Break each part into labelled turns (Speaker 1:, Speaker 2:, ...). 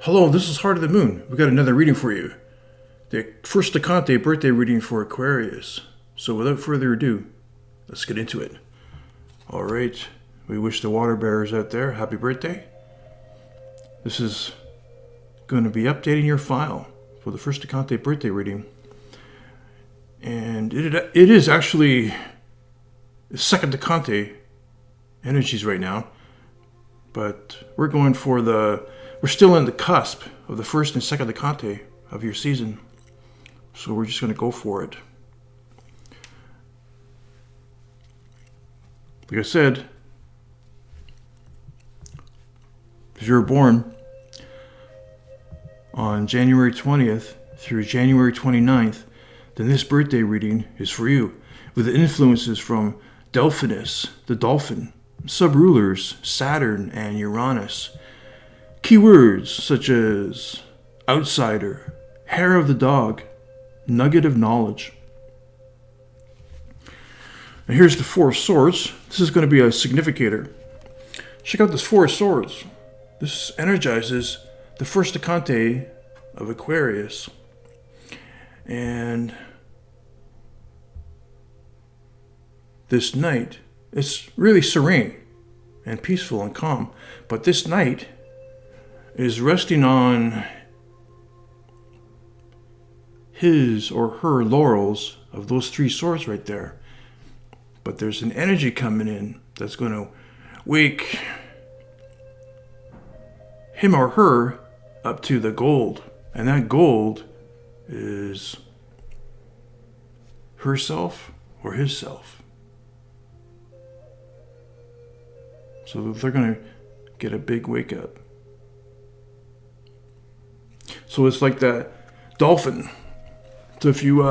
Speaker 1: Hello, this is Heart of the Moon. We got another reading for you. The first decante birthday reading for Aquarius. So without further ado, let's get into it. All right, we wish the water bearers out there happy birthday. This is going to be updating your file for the first decante birthday reading. And it is actually the second decante energies right now. But we're going for we're still in the cusp of the first and second decante of your season. So we're just going to go for it. Like I said, if you were born on January 20th through January 29th, then this birthday reading is for you, with the influences from Delphinus the dolphin, sub-rulers Saturn and Uranus. Keywords such as outsider, hair of the dog, nugget of knowledge. And here's the Four of Swords. This is going to be a significator. Check out this Four of Swords. This energizes the first decante of Aquarius. And this night, it's really serene and peaceful and calm. But this night is resting on his or her laurels of those three swords right there. But there's an energy coming in that's going to wake him or her up to the gold. And that gold is herself or his self. So they're going to get a big wake up. So it's like that dolphin. So if you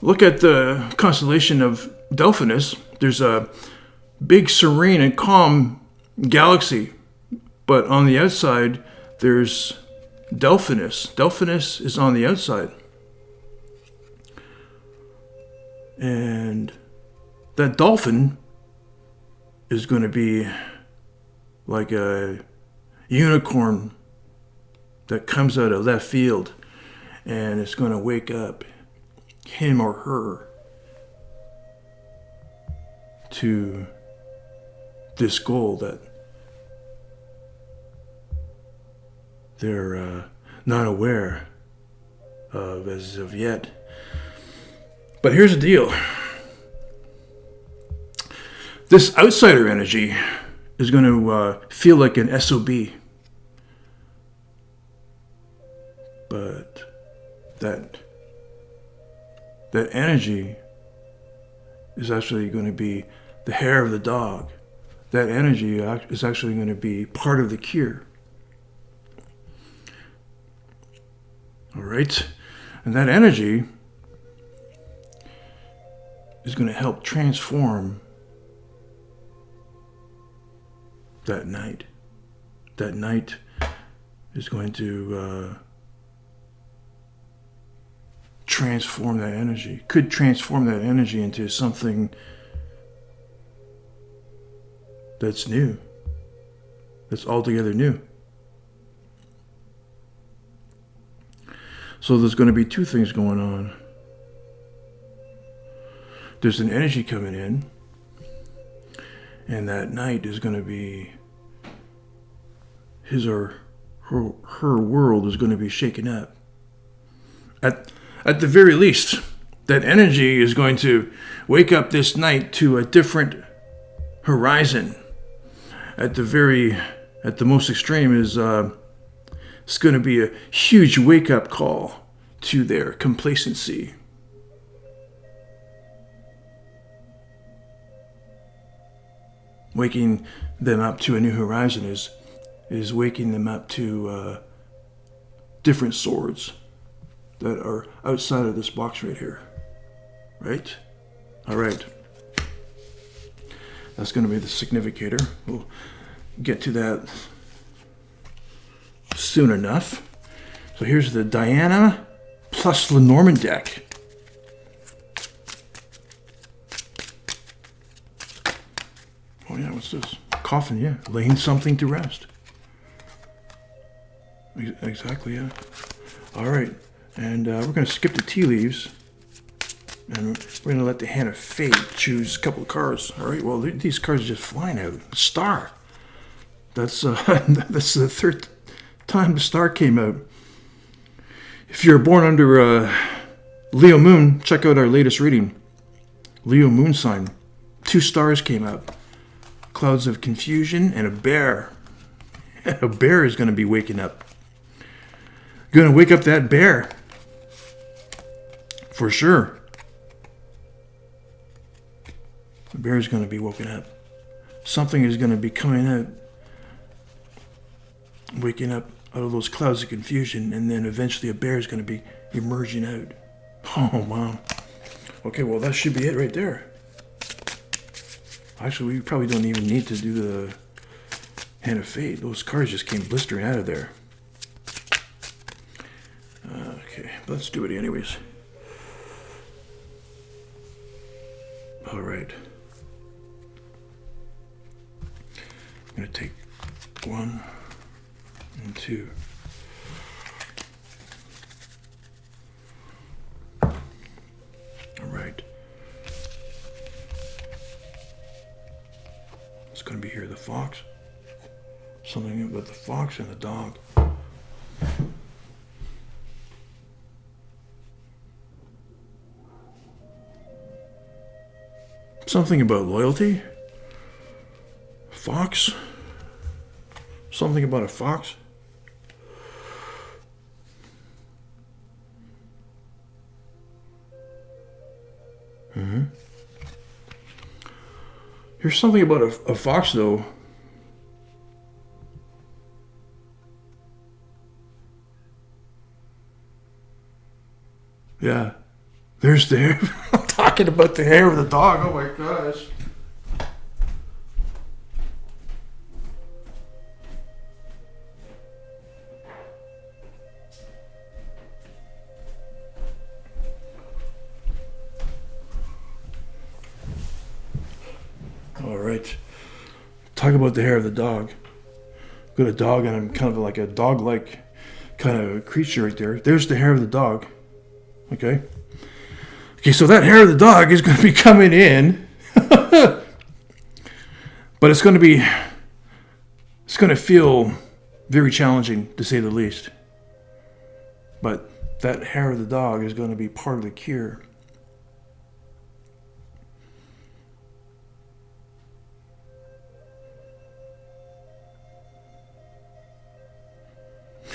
Speaker 1: look at the constellation of Delphinus, there's a big, serene, and calm galaxy. But on the outside, there's Delphinus. Delphinus is on the outside. And that dolphin is going to be like a unicorn that comes out of left field, and it's going to wake up him or her to this goal that they're not aware of as of yet. But here's the deal. This outsider energy is going to feel like an SOB. But that energy is actually going to be the hair of the dog. That energy is actually going to be part of the cure. All right? And that energy is going to help transform that night. That night is going to transform that energy. Could transform that energy into something that's new. That's altogether new. So there's going to be two things going on. There's an energy coming in, and that night is going to be his or her world is going to be shaken up. At the very least, that energy is going to wake up this night to a different horizon. At the most extreme is it's going to be a huge wake-up call to their complacency. Waking them up to a new horizon is waking them up to different swords that are outside of this box right here. Right? All right. That's going to be the significator. We'll get to that soon enough. So here's the Diana+Lenormand deck. Oh yeah, what's this? Coffin, yeah. Laying something to rest. Exactly, yeah. All right. And we're going to skip the tea leaves. And we're going to let the hand of fate choose a couple of cards. All right. Well, these cards are just flying out. Star. That's that's the third time the star came out. If you're born under Leo Moon, check out our latest reading. Leo Moon sign. 2 stars came out. Clouds of confusion and a bear. A bear is going to be waking up. Going to wake up that bear. For sure. The bear is going to be woken up. Something is going to be coming out. Waking up out of those clouds of confusion, and then eventually a bear is going to be emerging out. Oh, wow. Okay, well, that should be it right there. Actually, we probably don't even need to do the Hand of Fate. Those cards just came blistering out of there. Okay, but let's do it anyways. All right. I'm going to take 1 and 2. All right. It's going to be here, the fox. Something about the fox and the dog. Something about loyalty. Fox. Something about a fox. Here's something about a fox, though. Yeah. There's the hair. I'm talking about the hair of the dog. Oh my gosh. All right. Talk about the hair of the dog. Got a dog, and I'm kind of like a dog-like kind of creature right there. There's the hair of the dog. Okay. Okay, so that hair of the dog is going to be coming in. But it's going to feel very challenging, to say the least. But that hair of the dog is going to be part of the cure.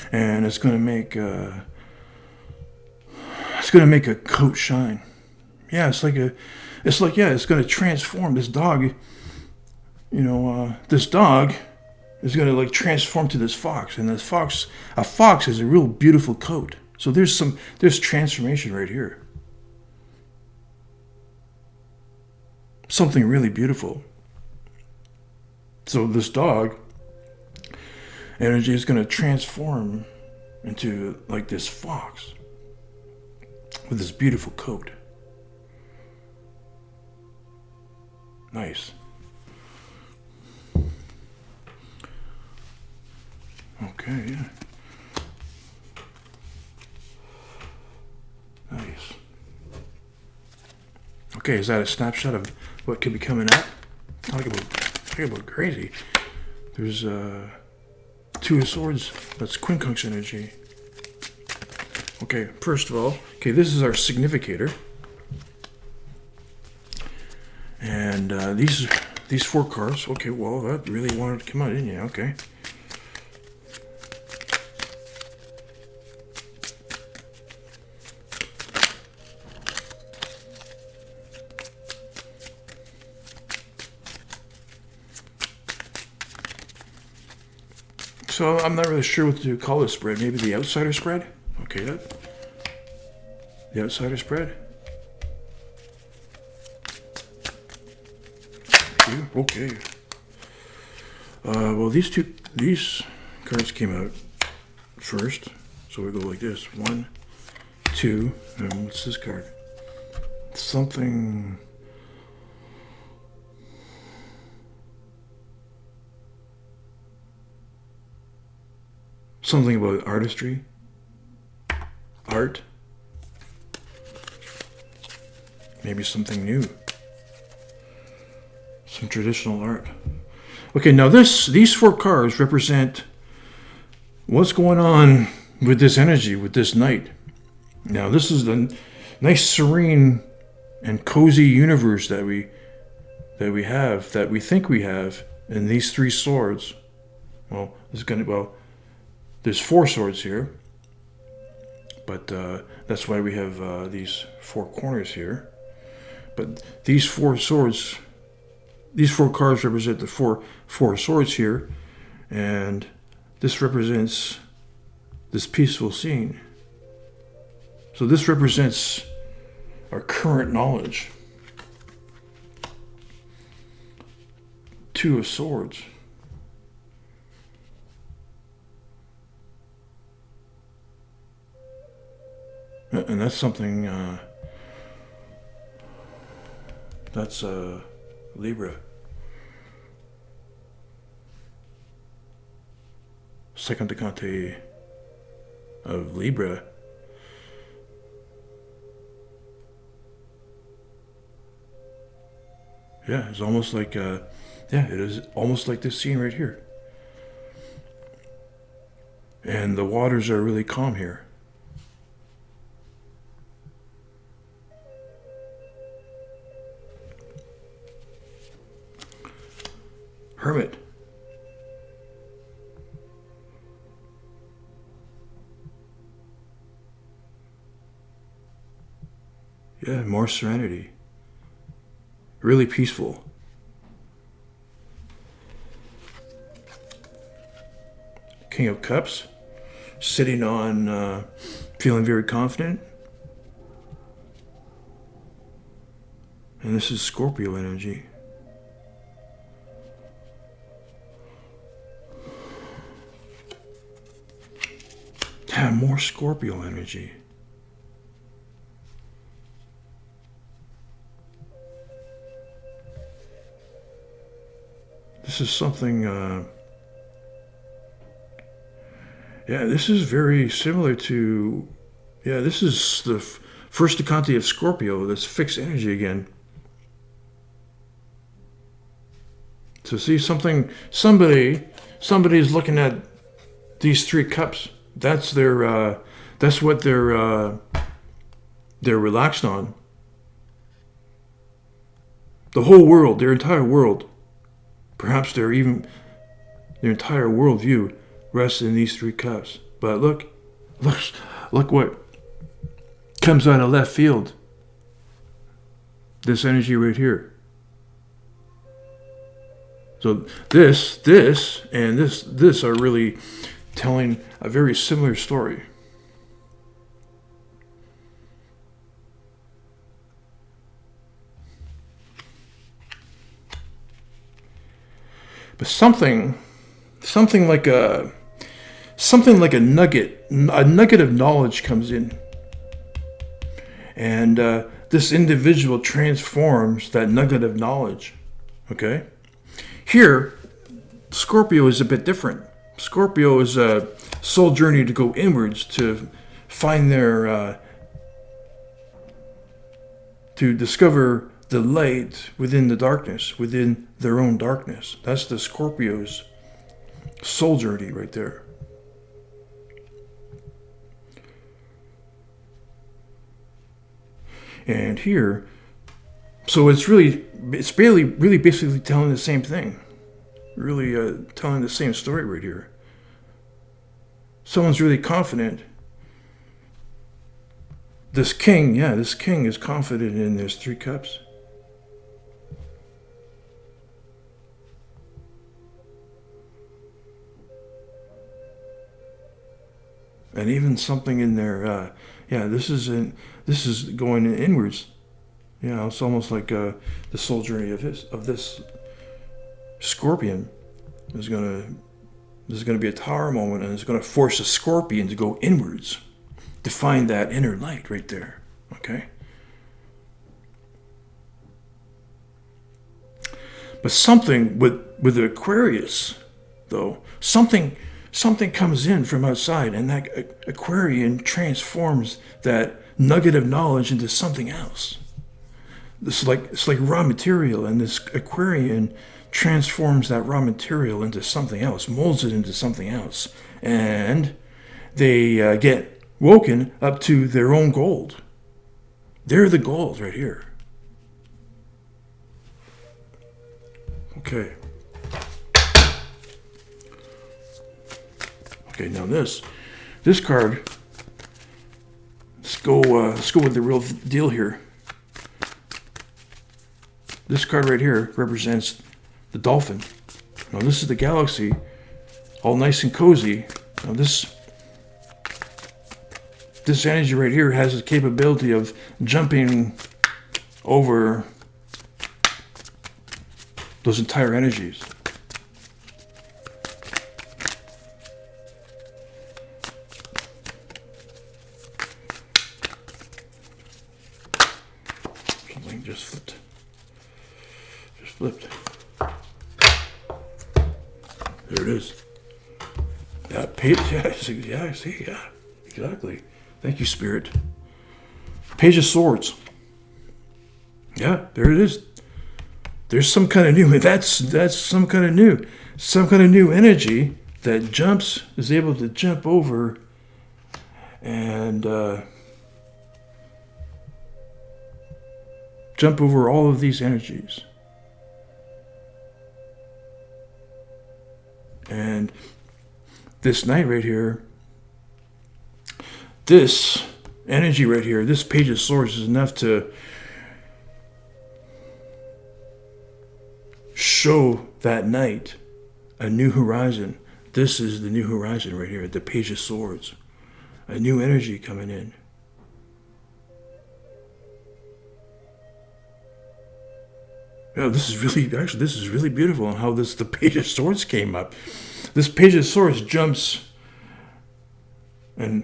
Speaker 1: And it's going to make a coat shine. Yeah, it's going to transform this dog. This dog is going to like transform to this fox, and a fox has a real beautiful coat. So there's transformation right here. Something really beautiful. So this dog energy is going to transform into like this fox with this beautiful coat. Nice. Okay, yeah. Nice. Okay, is that a snapshot of what could be coming up? Talk about crazy. There's 2 of Swords. That's Quincunx energy. Okay, first of all, this is our significator. And these 4 cards. Okay, well, that really wanted to come out, didn't you? Okay. So I'm not really sure what to call this spread. Maybe the outsider spread? Okay, the outsider spread. Okay. Well, these cards came out first. So we go like this. 1, 2, and what's this card? Something something about artistry, art, maybe something new, some traditional art. Okay, now these 4 cards represent what's going on with this energy, with this night. Now, this is the nice, serene, and cozy universe that we think we have in these 3 swords. Well, there's 4 swords here, but that's why we have these 4 corners here. But these 4 swords, these 4 cards represent the four swords here, and this represents this peaceful scene. So this represents our current knowledge. 2 of Swords. And that's something, that's Libra. Second decante of Libra. Yeah, it's almost like, it is almost like this scene right here. And the waters are really calm here. Hermit. Yeah, more serenity. Really peaceful. King of Cups. Sitting on, feeling very confident. And this is Scorpio energy. Yeah, more Scorpio energy. This is something, this is very similar to, this is the first decante of Scorpio, this fixed energy again. So see, somebody is looking at these 3 cups. That's their, that's what they're relaxed on. The whole world, their entire world. Perhaps their entire worldview rests in these 3 cups. But look what comes out of left field. This energy right here. So this, and this are really telling a very similar story. But something like a nugget of knowledge comes in, and this individual transforms that nugget of knowledge. Okay, here Scorpio is a bit different. Scorpio is a soul journey to go inwards to find their to discover the light within the darkness, within their own darkness. That's the Scorpio's soul journey right there. And here, so it's really basically telling the same thing. Really telling the same story right here. Someone's really confident. This king is confident in his 3 cups. And even something in there, this is going inwards. It's almost like the soul journey of this Scorpion is there's gonna be a tower moment, and it's gonna force a Scorpion to go inwards to find that inner light right there. Okay. But something with the Aquarius, though, something something comes in from outside, and that Aquarian transforms that nugget of knowledge into something else. It's like raw material, and this Aquarian transforms that raw material into something else, molds it into something else, and they get woken up to their own gold. They're the gold right here. Okay. Okay, now this card. Let's go with the real deal here. This card right here represents the dolphin. Now this is the galaxy, all nice and cozy. Now this energy right here has the capability of jumping over those entire energies. Something just flipped. There it is. Yeah, exactly. Thank you, Spirit. Page of Swords. Yeah, there it is. There's some kind of new. That's some kind of new energy that is able to jump over and jump over all of these energies. And this knight right here, this energy right here, this Page of Swords is enough to show that knight a new horizon. This is the new horizon right here, the Page of Swords. A new energy coming in. Oh, this is really beautiful, and how the Page of Swords came up. This Page of Swords jumps and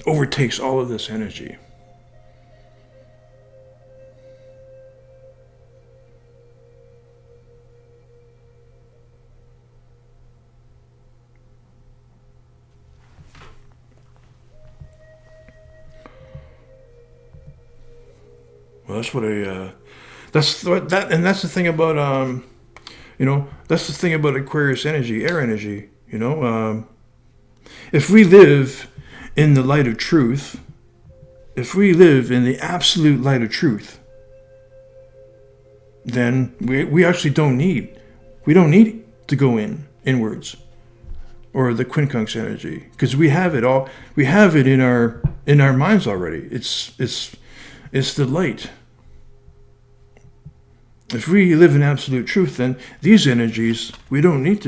Speaker 1: overtakes all of this energy. Well, that's the thing about that's the thing about Aquarius energy, air energy. If we live in the light of truth, if we live in the absolute light of truth, then we actually don't need to go inwards, or the quincunx energy, because we have it all. We have it in our minds already. It's the light. If we live in absolute truth, then these energies, we don't need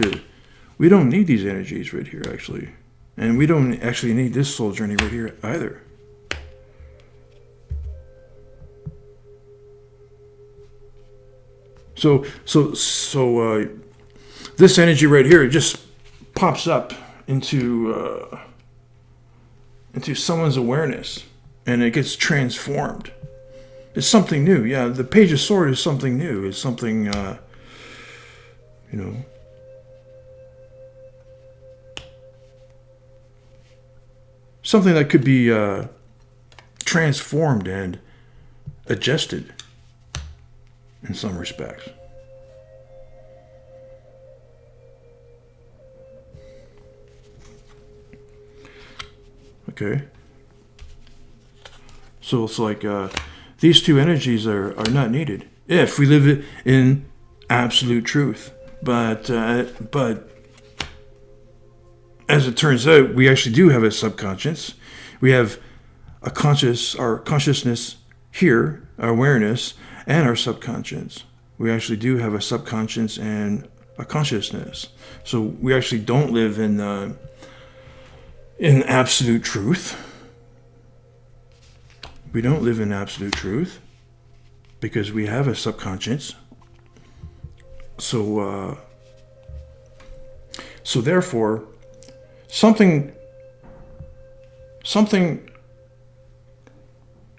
Speaker 1: these energies right here, actually. And we don't actually need this soul journey right here either. So this energy right here, it just pops up into someone's awareness, and it gets transformed. It's something new. Yeah, the Page of Swords is something new. It's something, something that could be transformed and adjusted in some respects. Okay. So it's like these two energies are not needed if we live in absolute truth. But as it turns out, we actually do have a subconscious. We have our consciousness here, our awareness, and our subconscious. We actually do have a subconscious and a consciousness. So we actually don't live in absolute truth. We don't live in absolute truth because we have a subconscious. So therefore, something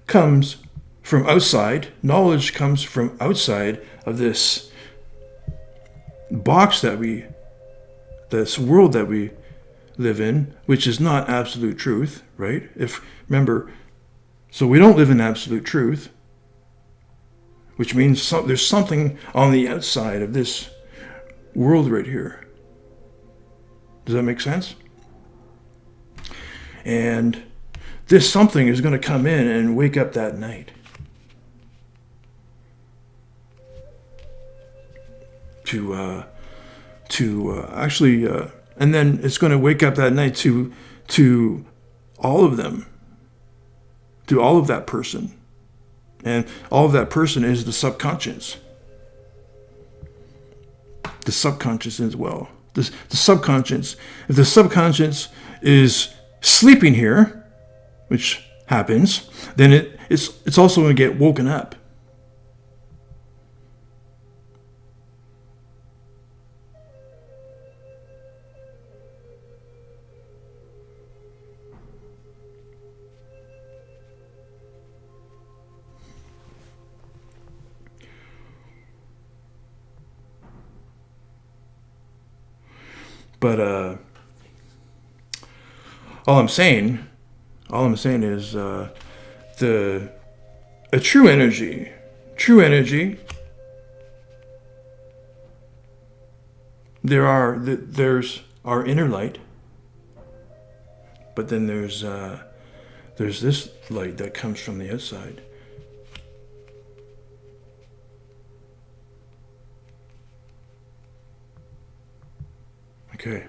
Speaker 1: comes from outside. Knowledge comes from outside of this box this world that we live in, which is not absolute truth, right? Remember, so we don't live in absolute truth, which means there's something on the outside of this world right here. Does that make sense? And this something is going to come in and wake up that night. And then it's going to wake up that night to all of them, to all of that person. And all of that person is the subconscious. The subconscious as well. The subconscious, if the subconscious is sleeping here, which happens, then it's also going to get woken up. But all I'm saying is a true energy. There's our inner light, but then there's this light that comes from the outside. Okay.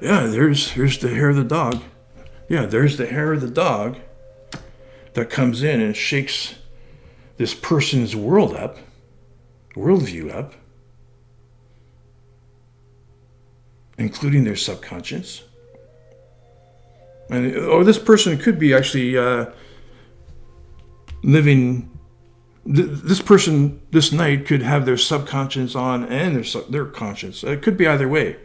Speaker 1: Yeah, here's the hair of the dog. Yeah, there's the hair of the dog that comes in and shakes this person's worldview up, including their subconscious. Or this person could be actually living. This person this night could have their subconscious on and their conscious. It could be either way.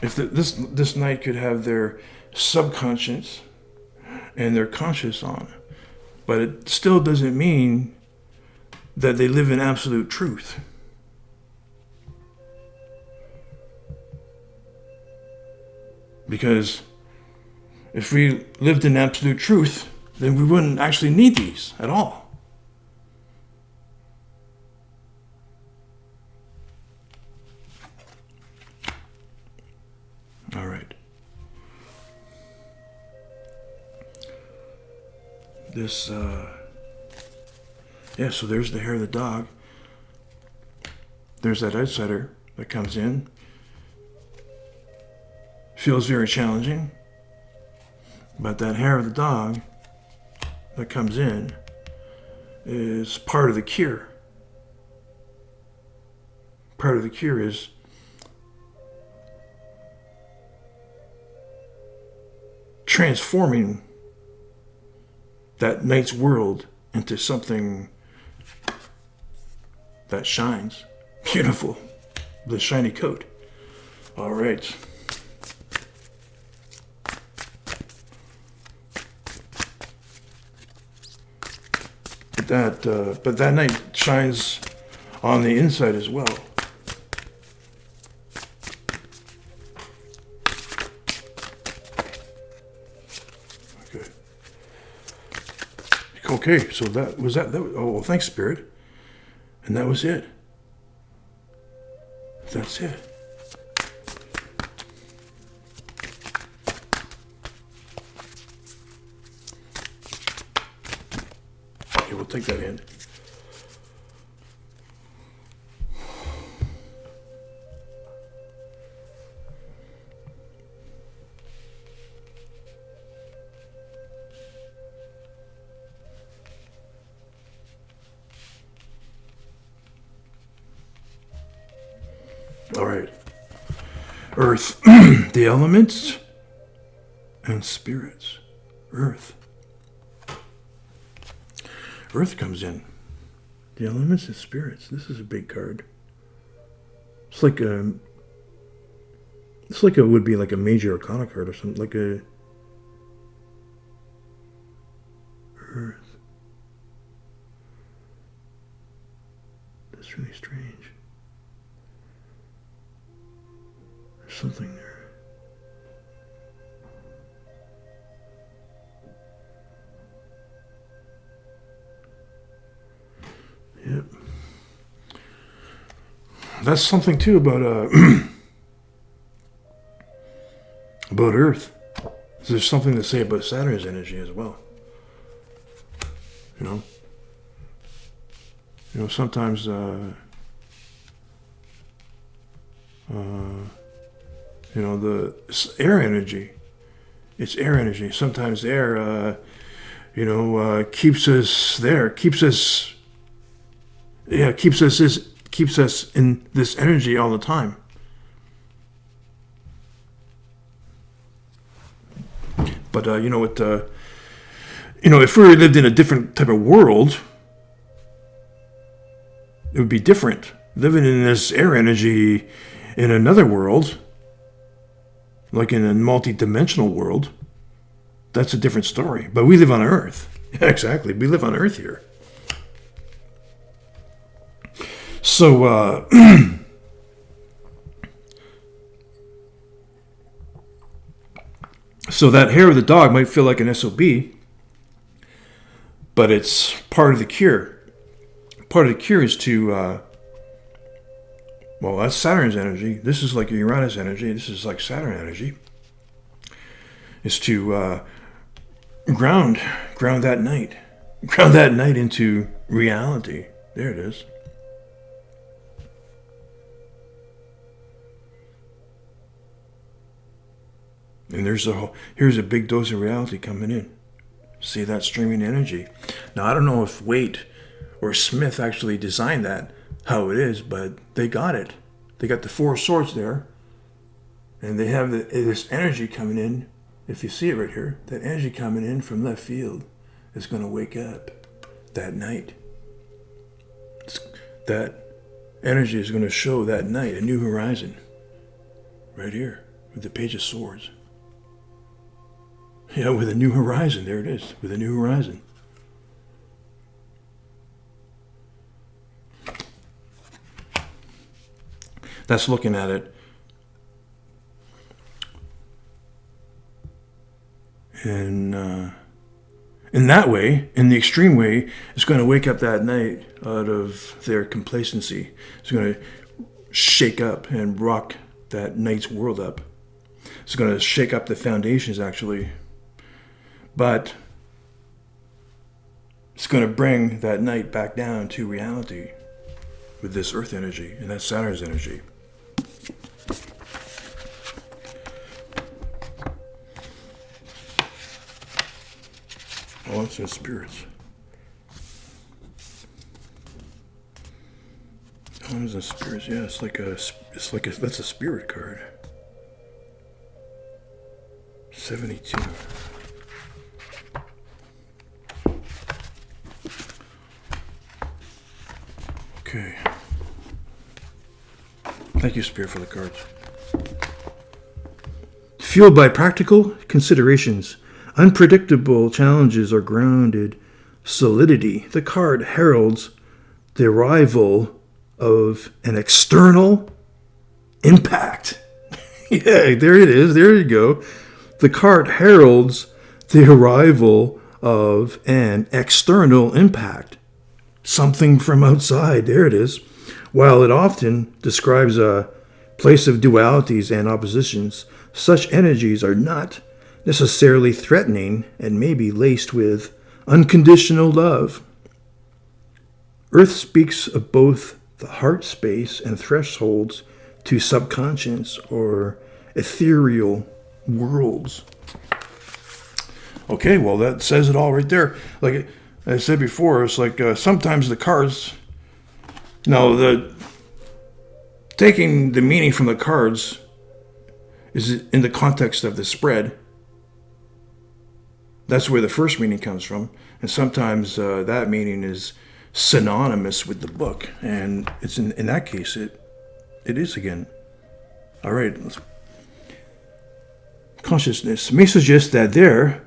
Speaker 1: If this night could have their subconscious and their conscious on, but it still doesn't mean that they live in absolute truth. Because if we lived in absolute truth, then we wouldn't actually need these at all. All right. So there's the hair of the dog. There's that outsider that comes in. Feels very challenging. But that hair of the dog that comes in is part of the cure. Part of the cure is transforming that night's world into something that shines. Beautiful. The shiny coat. All right. But that night shines on the inside as well. Okay, so that was. Oh, well, thanks, Spirit. And that was it. That's it. Okay, we'll take that in. All right. Earth. The elements and spirits. Earth. Earth comes in. The elements and spirits. This is a big card. It's like it would be like a major arcana card or something. Like a Earth. That's really strange. something there. Yep. That's something too about about Earth. There's something to say about Saturn's energy as well. You know, sometimes the air energy. It's air energy. Sometimes air, keeps us there, keeps us in this energy all the time. But if we lived in a different type of world, it would be different. Living in this air energy in another world, like in a multi-dimensional world, that's a different story. But we live on Earth. Yeah, exactly. We live on Earth here. So, so that hair of the dog might feel like an SOB, but it's part of the cure. Part of the cure is to, that's Saturn's energy. This is like Uranus energy. This is like Saturn energy. Is to ground that night. Ground that night into reality. There it is. And here's a big dose of reality coming in. See that streaming energy. Now, I don't know if Waite or Smith actually designed that, how it is, but they got it. They got the four swords there. And they have this energy coming in. If you see it right here, that energy coming in from left field is going to wake up that night. That energy is going to show that night a new horizon. Right here, with the Page of Swords. Yeah, with a new horizon. There it is, with a new horizon. That's looking at it. And in that way, in the extreme way, it's going to wake up that night out of their complacency. It's going to shake up and rock that night's world up. It's going to shake up the foundations, actually. But it's going to bring that night back down to reality with this Earth energy, and that's Saturn's energy. Oh, it says spirits. Oh, it's a spirits. Yeah, that's a spirit card. 72. Okay. Thank you, Spirit, for the cards. Fueled by practical considerations, unpredictable challenges are grounded solidity. The card heralds the arrival of an external impact. Yeah, there it is. There you go. The card heralds the arrival of an external impact. Something from outside. There it is. While it often describes a place of dualities and oppositions, such energies are not necessarily threatening and may be laced with unconditional love. Earth speaks of both the heart space and thresholds to subconscious or ethereal worlds. Okay, well, that says it all right there. Like I said before, it's like sometimes the cards, taking the meaning from the cards is in the context of the spread. That's where the first meaning comes from. And sometimes that meaning is synonymous with the book. And it's in that case, it is again. All right. Consciousness may suggest that there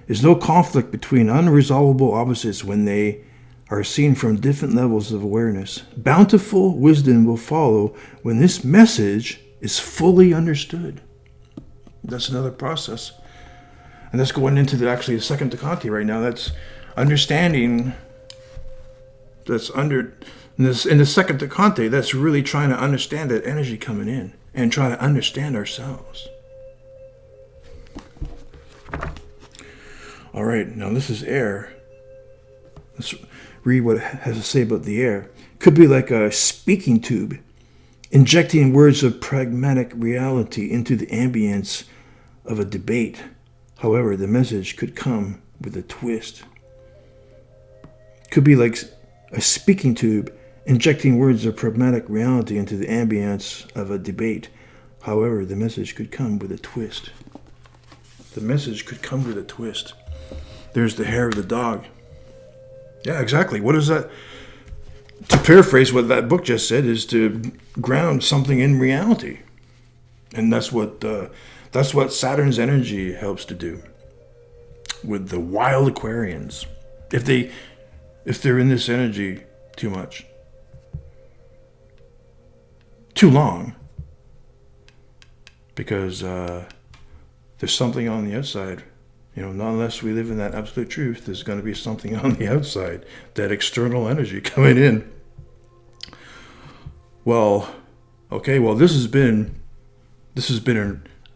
Speaker 1: is no conflict between unresolvable opposites when they are seen from different levels of awareness. Bountiful wisdom will follow when this message is fully understood. That's another process. And that's going into actually the second decante right now. That's understanding. That's under in the second decante. That's really trying to understand that energy coming in and trying to understand ourselves. All right, now this is air. Let's read what it has to say about the air. Could be like a speaking tube, injecting words of pragmatic reality into the ambience of a debate. However, the message could come with a twist. Could be like a speaking tube, injecting words of pragmatic reality into the ambience of a debate. However, the message could come with a twist. The message could come with a twist. There's the hair of the dog. Yeah, exactly. What is that? To paraphrase what that book just said, is to ground something in reality. And that's what Saturn's energy helps to do with the wild Aquarians. If they're in this energy too much, too long, because there's something on the outside. Not unless we live in that absolute truth, there's going to be something on the outside, that external energy coming in. Well, okay, this has been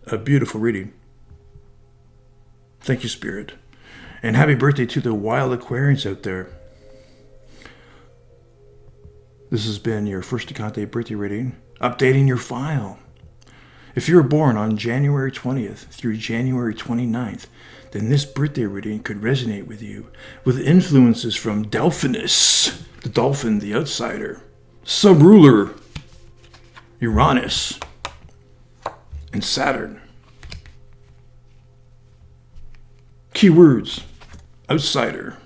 Speaker 1: a beautiful reading. Thank you, Spirit. And happy birthday to the wild Aquarians out there. This has been your first decante birthday reading, updating your file. If you were born on January 20th through January 29th, then this birthday reading could resonate with you, with influences from Delphinus, the dolphin, the outsider, sub-ruler, Uranus, and Saturn. Keywords: outsider,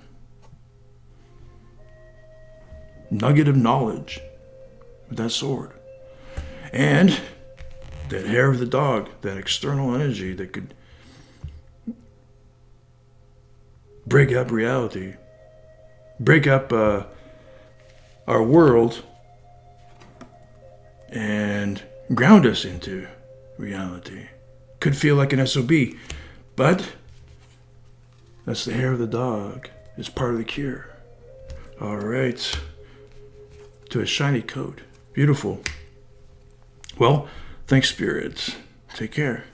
Speaker 1: nugget of knowledge with that sword, and that hair of the dog, that external energy that could break up reality, break up our world, and ground us into reality. Could feel like an SOB, but that's the hair of the dog. It's part of the cure. All right. To a shiny coat. Beautiful. Well, thanks, spirits. Take care.